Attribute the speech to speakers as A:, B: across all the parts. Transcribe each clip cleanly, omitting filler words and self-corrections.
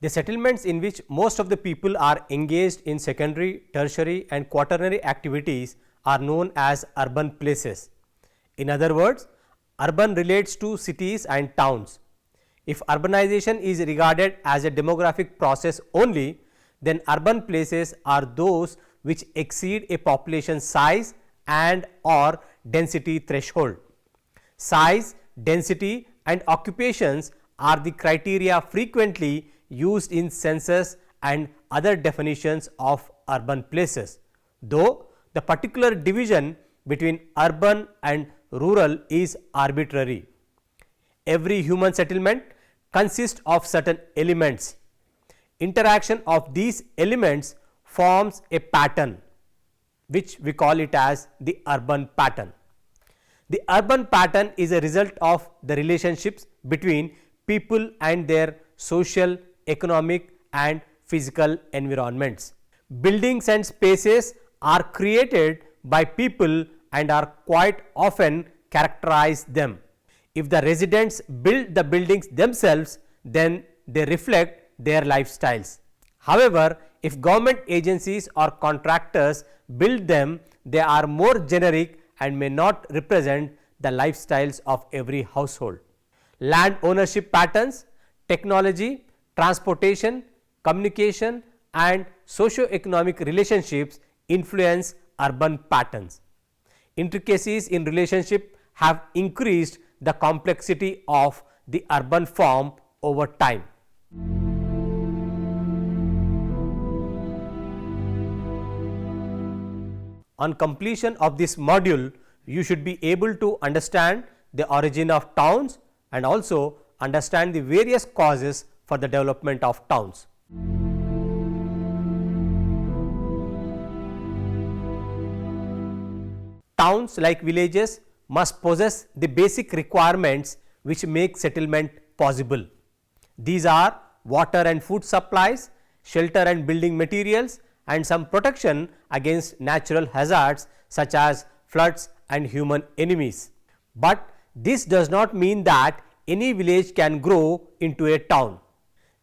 A: The settlements in which most of the people are engaged in secondary, tertiary and quaternary activities are known as urban places. In other words, urban relates to cities and towns. If urbanization is regarded as a demographic process only, then urban places are those which exceed a population size and or density threshold. Size, density and occupations are the criteria frequently used in census and other definitions of urban places, though the particular division between urban and rural is arbitrary. Every human settlement consists of certain elements. Interaction of these elements forms a pattern, which we call it as the urban pattern. The urban pattern is a result of the relationships between people and their social, economic and physical environments. Buildings and spaces are created by people and are quite often characterize them. If the residents build the buildings themselves, then they reflect their lifestyles. However, if government agencies or contractors build them, they are more generic and may not represent the lifestyles of every household. Land ownership patterns, technology, transportation, communication and socio-economic relationships influence urban patterns. Intricacies in relationship have increased the complexity of the urban form over time. On completion of this module, you should be able to understand the origin of towns and also understand the various causes for the development of towns. Towns, like villages, must possess the basic requirements which make settlement possible. These are water and food supplies, shelter and building materials and some protection against natural hazards such as floods and human enemies. But this does not mean that any village can grow into a town.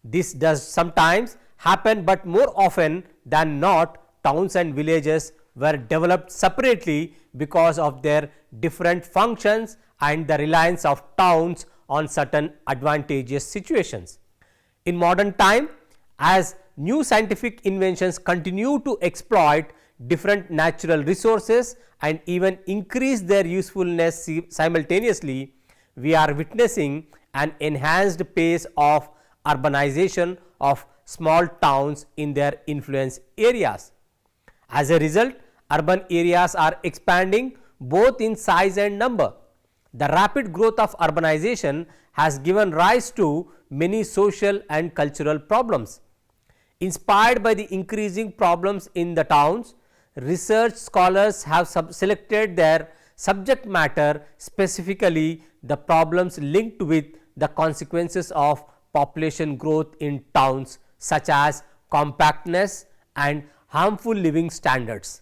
A: This does sometimes happen, but more often than not, towns and villages were developed separately because of their different functions and the reliance of towns on certain advantageous situations. In modern time, as new scientific inventions continue to exploit different natural resources and even increase their usefulness simultaneously, we are witnessing an enhanced pace of urbanization of small towns in their influence areas. As a result, urban areas are expanding both in size and number. The rapid growth of urbanization has given rise to many social and cultural problems. Inspired by the increasing problems in the towns, research scholars have selected their subject matter, specifically the problems linked with the consequences of population growth in towns, such as compactness and harmful living standards.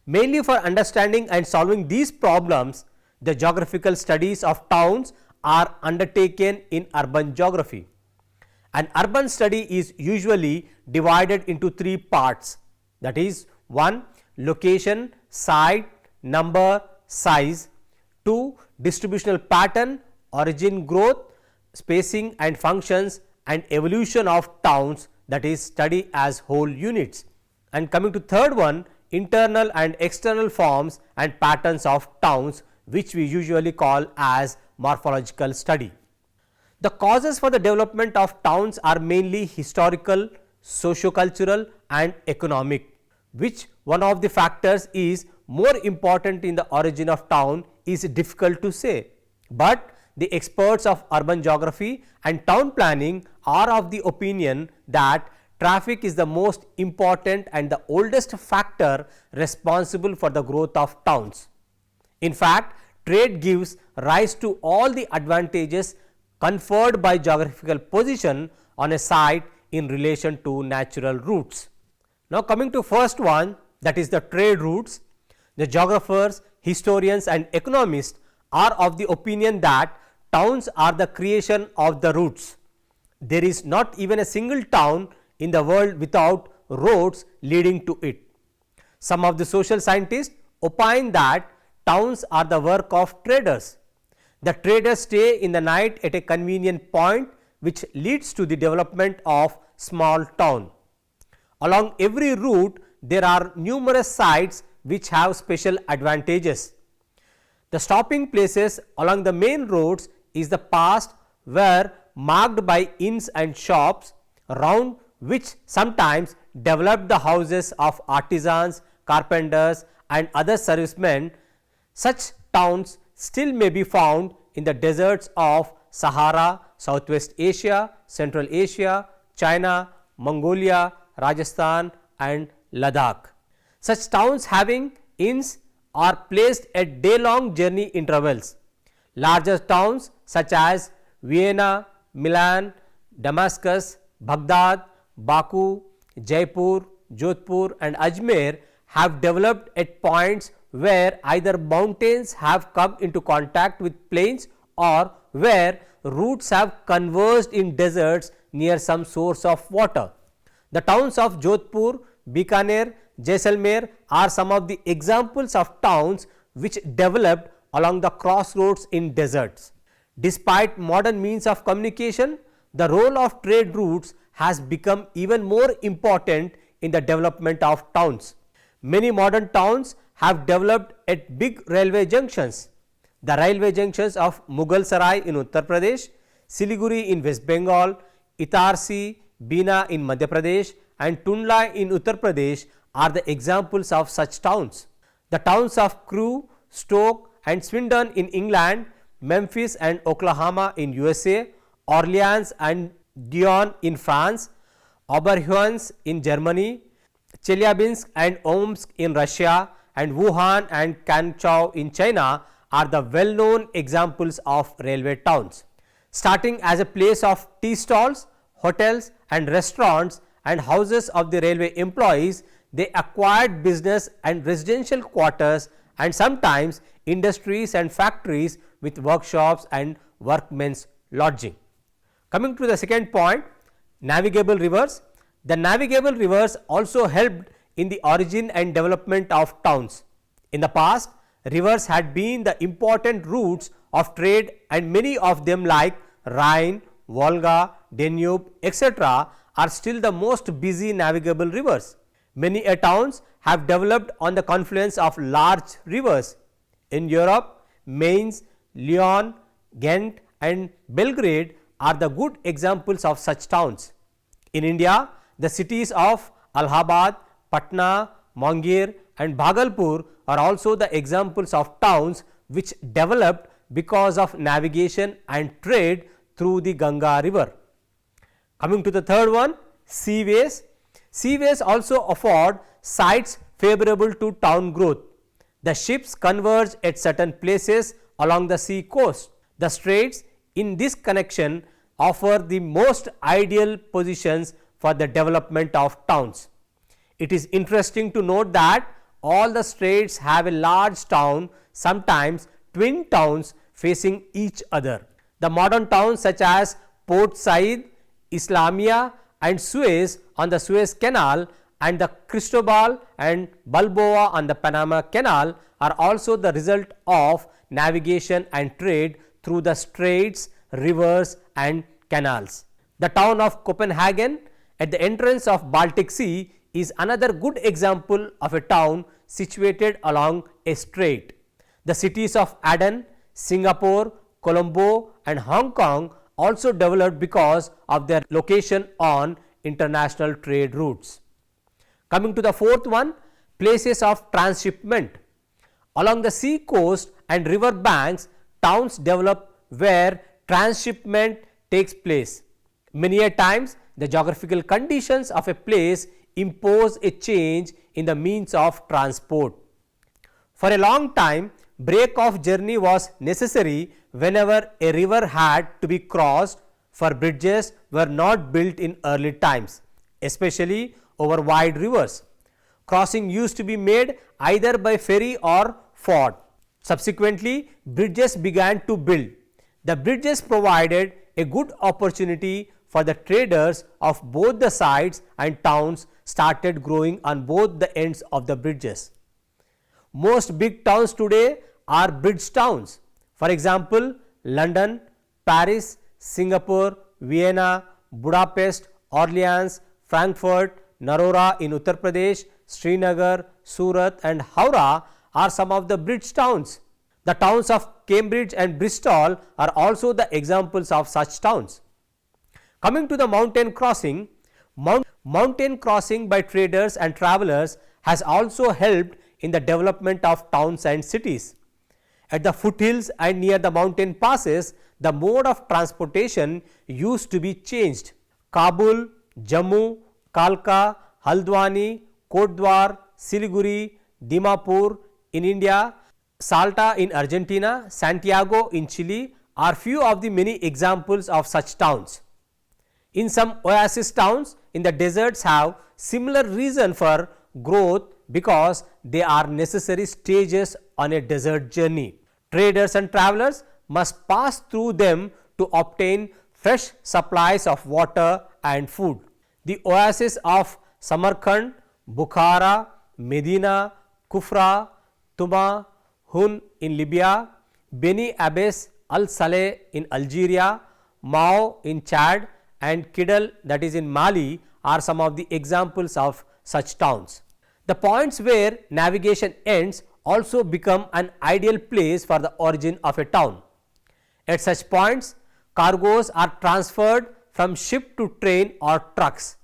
A: Mainly for understanding and solving these problems, the geographical studies of towns are undertaken in urban geography. An urban study is usually divided into three parts, that is 1. Location, site, number, size. 2. Distributional pattern, origin, growth, spacing and functions and evolution of towns, that is study as whole units. And coming to third one, internal and external forms and patterns of towns, which we usually call as morphological study. The causes for the development of towns are mainly historical, socio-cultural and economic. Which one of the factors is more important in the origin of town is difficult to say, but the experts of urban geography and town planning are of the opinion that traffic is the most important and the oldest factor responsible for the growth of towns. In fact, trade gives rise to all the advantages conferred by geographical position on a site in relation to natural routes. Now coming to first one, that is the trade routes, the geographers, historians and economists are of the opinion that towns are the creation of the routes. There is not even a single town in the world without roads leading to it. Some of the social scientists opine that towns are the work of traders. The traders stay in the night at a convenient point, which leads to the development of small town. Along every route, there are numerous sites which have special advantages. The stopping places along the main roads is the past were marked by inns and shops, around which sometimes developed the houses of artisans, carpenters and other servicemen. Such towns still may be found in the deserts of Sahara, Southwest Asia, Central Asia, China, Mongolia, Rajasthan and Ladakh. Such towns having inns are placed at day-long journey intervals. Larger towns such as Vienna, Milan, Damascus, Baghdad, Baku, Jaipur, Jodhpur and Ajmer have developed at points where either mountains have come into contact with plains or where routes have converged in deserts near some source of water. The towns of Jodhpur, Bikaner, Jaisalmer are some of the examples of towns which developed along the crossroads in deserts. Despite modern means of communication, the role of trade routes has become even more important in the development of towns. Many modern towns have developed at big railway junctions. The railway junctions of Mughal Sarai in Uttar Pradesh, Siliguri in West Bengal, Itarsi, Bina in Madhya Pradesh and Tundla in Uttar Pradesh are the examples of such towns. The towns of Crewe, Stoke and Swindon in England, Memphis and Oklahoma in USA, Orleans and Dijon in France, Oberhuans in Germany, Chelyabinsk and Omsk in Russia and Wuhan and Quanzhou in China are the well-known examples of railway towns. Starting as a place of tea stalls, hotels and restaurants and houses of the railway employees, they acquired business and residential quarters and sometimes industries and factories with workshops and workmen's lodging. Coming to the second point, navigable rivers. The navigable rivers also helped in the origin and development of towns. In the past, rivers had been the important routes of trade and many of them like Rhine, Volga, Danube, etc. are still the most busy navigable rivers. Many towns have developed on the confluence of large rivers. In Europe, Mainz, Lyon, Ghent and Belgrade are the good examples of such towns. In India, the cities of Allahabad, Patna, Munger and Bhagalpur are also the examples of towns which developed because of navigation and trade through the Ganga river. Coming to the third one, seaways. Seaways also afford sites favorable to town growth. The ships converge at certain places along the sea coast. The straits in this connection offer the most ideal positions for the development of towns. It is interesting to note that all the straits have a large town, sometimes twin towns facing each other. The modern towns such as Port Said, Islamia and Suez on the Suez Canal and the Cristobal and Balboa on the Panama Canal are also the result of navigation and trade through the straits, rivers and canals. The town of Copenhagen at the entrance of Baltic Sea is another good example of a town situated along a strait. The cities of Aden, Singapore, Colombo and Hong Kong also developed because of their location on international trade routes. Coming to the fourth one, places of transshipment. Along the sea coast and river banks, towns develop where transshipment takes place. Many a times, the geographical conditions of a place impose a change in the means of transport. For a long time, break of journey was necessary whenever a river had to be crossed, for bridges were not built in early times, especially over wide rivers. Crossing used to be made either by ferry or ford. Subsequently, bridges began to build. The bridges provided a good opportunity for the traders of both the sides, and towns started growing on both the ends of the bridges. Most big towns today are bridge towns. For example, London, Paris, Singapore, Vienna, Budapest, Orleans, Frankfurt, Narora in Uttar Pradesh, Srinagar, Surat and Howrah are some of the bridge towns. The towns of Cambridge and Bristol are also the examples of such towns. Coming to the mountain crossing, mountain crossing by traders and travelers has also helped in the development of towns and cities. At the foothills and near the mountain passes, the mode of transportation used to be changed. Kabul, Jammu, Kalka, Haldwani, Kotdwar, Siliguri, Dimapur in India, Salta in Argentina, Santiago in Chile are few of the many examples of such towns. In some oasis towns in the deserts have similar reason for growth because they are necessary stages on a desert journey. Traders and travelers must pass through them to obtain fresh supplies of water and food. The oases of Samarkand, Bukhara, Medina, Kufra, Tuma, Hun in Libya, Beni Abbas Al Saleh in Algeria, Mao in Chad and Kidal, that is in Mali, are some of the examples of such towns. The points where navigation ends also become an ideal place for the origin of a town. At such points, cargoes are transferred from ship to train or trucks.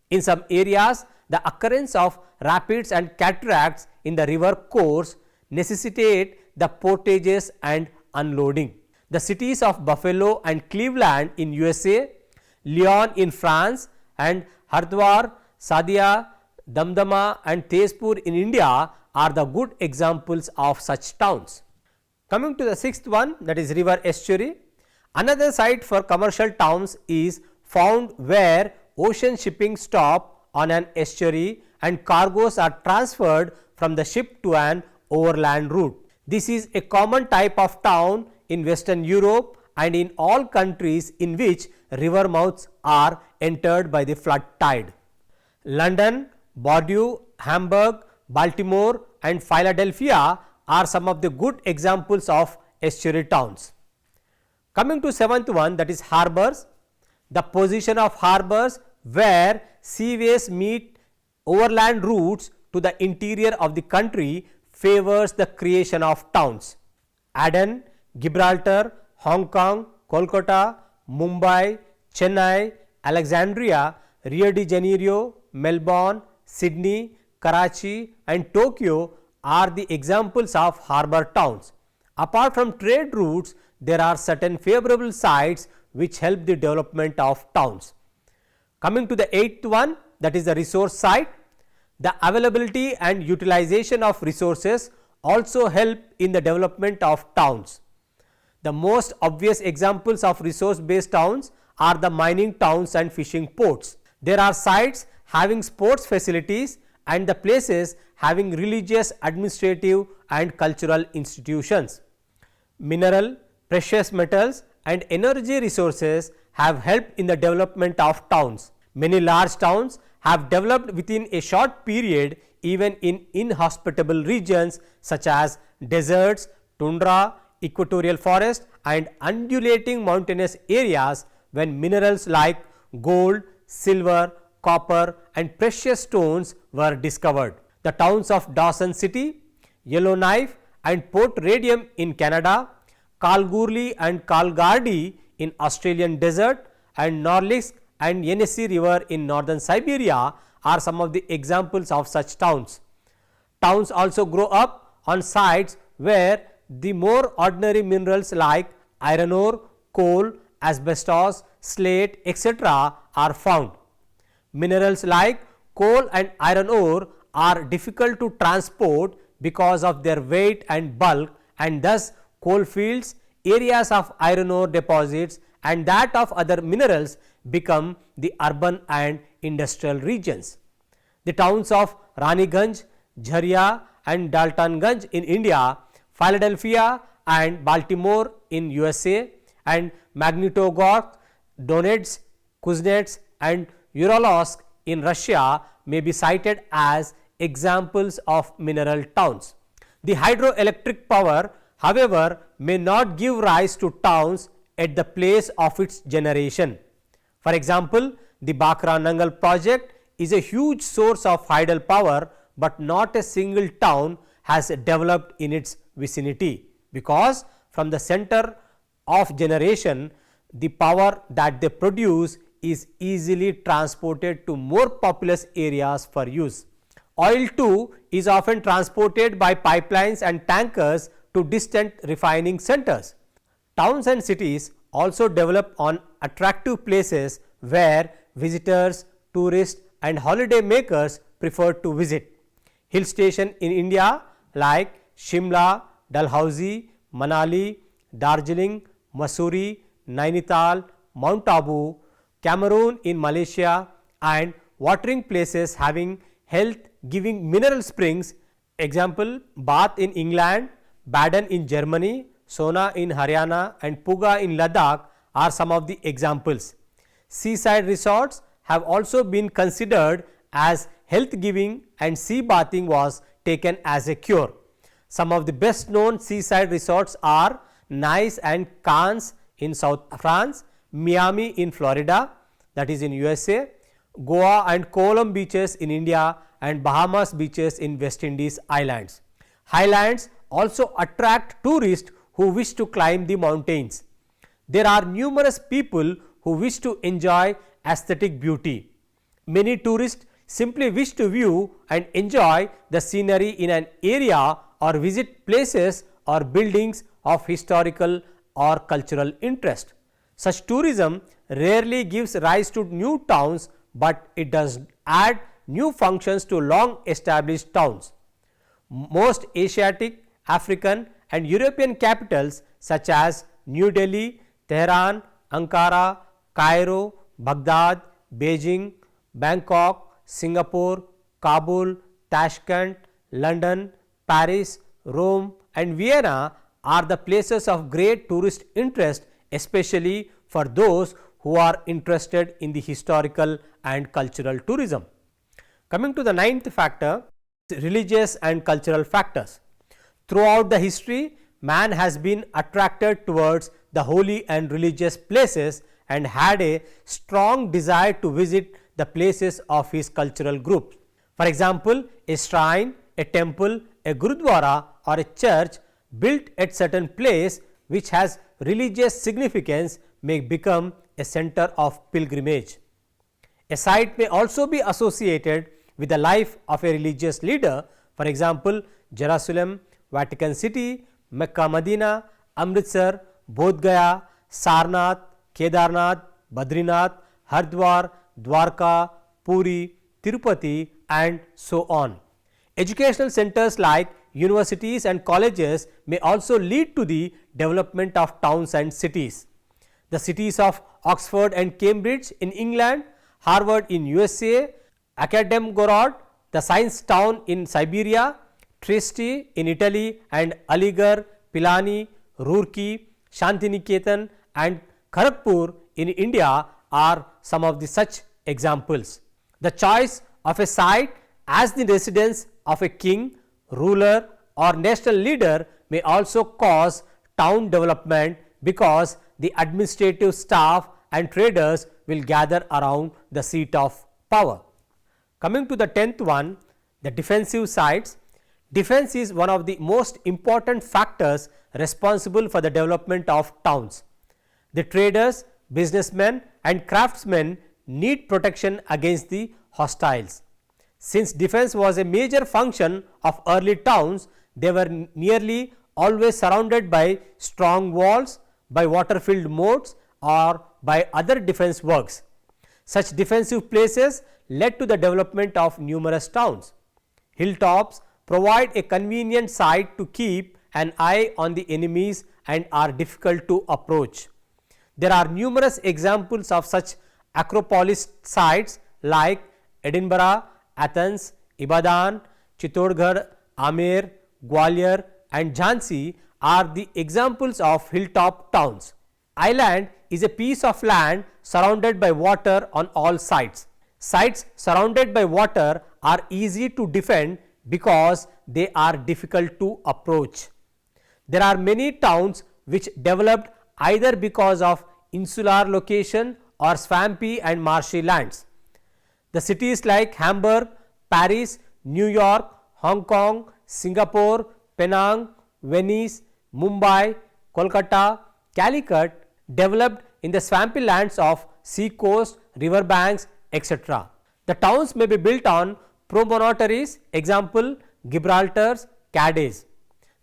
A: In some areas, the occurrence of rapids and cataracts in the river course necessitate the portages and unloading. The cities of Buffalo and Cleveland in USA, Lyon in France and Hardwar, Sadia, Damdama and Tezpur in India are the good examples of such towns. Coming to the sixth one, that is river estuary. Another site for commercial towns is found where ocean shipping stop on an estuary and cargoes are transferred from the ship to an overland route. This is a common type of town in Western Europe and in all countries in which river mouths are entered by the flood tide. London, Bordeaux, Hamburg, Baltimore and Philadelphia are some of the good examples of estuary towns. Coming to seventh one, that is harbors. The position of harbors where seaways meet overland routes to the interior of the country favors the creation of towns. Aden, Gibraltar, Hong Kong, Kolkata, Mumbai, Chennai, Alexandria, Rio de Janeiro, Melbourne, Sydney, Karachi and Tokyo are the examples of harbor towns. Apart from trade routes, there are certain favorable sites which help the development of towns. Coming to the eighth one, that is the resource side. The availability and utilization of resources also help in the development of towns. The most obvious examples of resource based towns are the mining towns and fishing ports. There are sites having sports facilities and the places having religious, administrative and cultural institutions. Mineral, precious metals and energy resources have helped in the development of towns. Many large towns have developed within a short period even in inhospitable regions such as deserts, tundra, equatorial forest and undulating mountainous areas when minerals like gold, silver, copper and precious stones were discovered. The towns of Dawson City, Yellowknife and Port Radium in Canada, Kalgoorlie and Kalgardi in Australian desert and Norlisk and Yenisei River in northern Siberia are some of the examples of such towns. Towns also grow up on sites where the more ordinary minerals like iron ore, coal, asbestos, slate, etc. are found. Minerals like coal and iron ore are difficult to transport because of their weight and bulk, and thus coal fields, areas of iron ore deposits and that of other minerals become the urban and industrial regions. The towns of Raniganj, Jharia and Daltonganj in India, Philadelphia and Baltimore in USA and Magnitogorsk, Donetsk, Kuznets and Uralsk in Russia may be cited as examples of mineral towns. The hydroelectric power, however, may not give rise to towns at the place of its generation. For example, the Bakra Nangal project is a huge source of hydel power, but not a single town has developed in its vicinity, because from the center of generation, the power that they produce is easily transported to more populous areas for use. Oil too is often transported by pipelines and tankers to distant refining centers. Towns and cities also develop on attractive places where visitors, tourists and holiday makers prefer to visit. Hill station in India like Shimla, Dalhousie, Manali, Darjeeling, Mussoorie, Nainital, Mount Abu, Cameroon in Malaysia, and watering places having health giving mineral springs, example Bath in England, Baden in Germany, Sona in Haryana and Puga in Ladakh are some of the examples. Seaside resorts have also been considered as health giving, and sea bathing was taken as a cure. Some of the best known seaside resorts are Nice and Cannes in South France, Miami in Florida, that is in USA, Goa and Kollam beaches in India, and Bahamas beaches in West Indies islands. Highlands also attract tourists who wish to climb the mountains. There are numerous people who wish to enjoy aesthetic beauty. Many tourists simply wish to view and enjoy the scenery in an area or visit places or buildings of historical or cultural interest. Such tourism rarely gives rise to new towns, but it does add new functions to long established towns. Most Asiatic, African and European capitals such as New Delhi, Tehran, Ankara, Cairo, Baghdad, Beijing, Bangkok, Singapore, Kabul, Tashkent, London, Paris, Rome and Vienna are the places of great tourist interest, especially for those who are interested in the historical and cultural tourism. Coming to the ninth factor, religious and cultural factors. Throughout the history, man has been attracted towards the holy and religious places and had a strong desire to visit the places of his cultural group. For example, a shrine, a temple, a gurudwara or a church built at certain place which has religious significance may become a center of pilgrimage. A site may also be associated with the life of a religious leader, for example, Jerusalem, Vatican City, Mecca, Medina, Amritsar, Bodh Gaya, Sarnath, Kedarnath, Badrinath, Hardwar, Dwarka, Puri, Tirupati and so on. Educational centers like universities and colleges may also lead to the development of towns and cities. The cities of Oxford and Cambridge in England, Harvard in USA, Akademgorod, the science town in Siberia, Trieste in Italy and Aligarh, Pilani, Roorkee, Shantiniketan and Kharagpur in India are some of the such examples. The choice of a site as the residence of a king, ruler or national leader may also cause town development, because the administrative staff and traders will gather around the seat of power. Coming to the 10th one, the defensive sites. Defense is one of the most important factors responsible for the development of towns. The traders, businessmen and craftsmen need protection against the hostiles. Since defense was a major function of early towns, they were nearly always surrounded by strong walls, by water filled moats or by other defense works. Such defensive places led to the development of numerous towns. Hilltops provide a convenient site to keep an eye on the enemies and are difficult to approach. There are numerous examples of such acropolis sites like Edinburgh, Athens, Ibadan, Chittorgarh, Amer, Gwalior and Jhansi are the examples of hilltop towns. Island is a piece of land surrounded by water on all sides. Sites surrounded by water are easy to defend because they are difficult to approach. There are many towns which developed either because of insular location or swampy and marshy lands. The cities like Hamburg, Paris, New York, Hong Kong, Singapore, Penang, Venice, Mumbai, Kolkata, Calicut developed in the swampy lands of sea coast, river banks, etc. The towns may be built on promontories, example Gibraltar's Cadiz.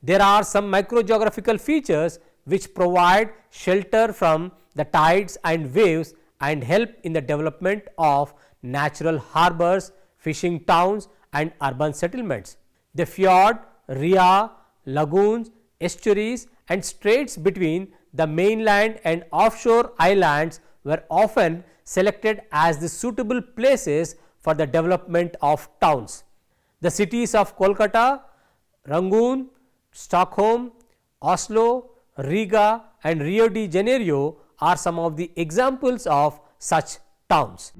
A: There are some microgeographical features which provide shelter from the tides and waves and help in the development of natural harbors, fishing towns and urban settlements. The fjord, ria, lagoons, estuaries and straits between the mainland and offshore islands were often selected as the suitable places for the development of towns. The cities of Kolkata, Rangoon, Stockholm, Oslo, Riga and Rio de Janeiro are some of the examples of such towns.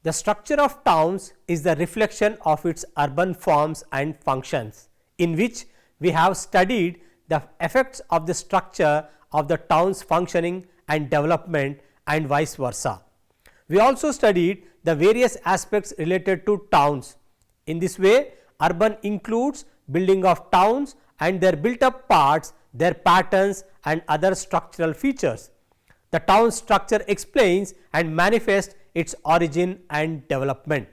A: The structure of towns is the reflection of its urban forms and functions, in which we have studied the effects of the structure of the town's functioning and development and vice versa. We also studied the various aspects related to towns. In this way, urban includes building of towns and their built up parts, their patterns and other structural features. The town structure explains and manifests its origin and development.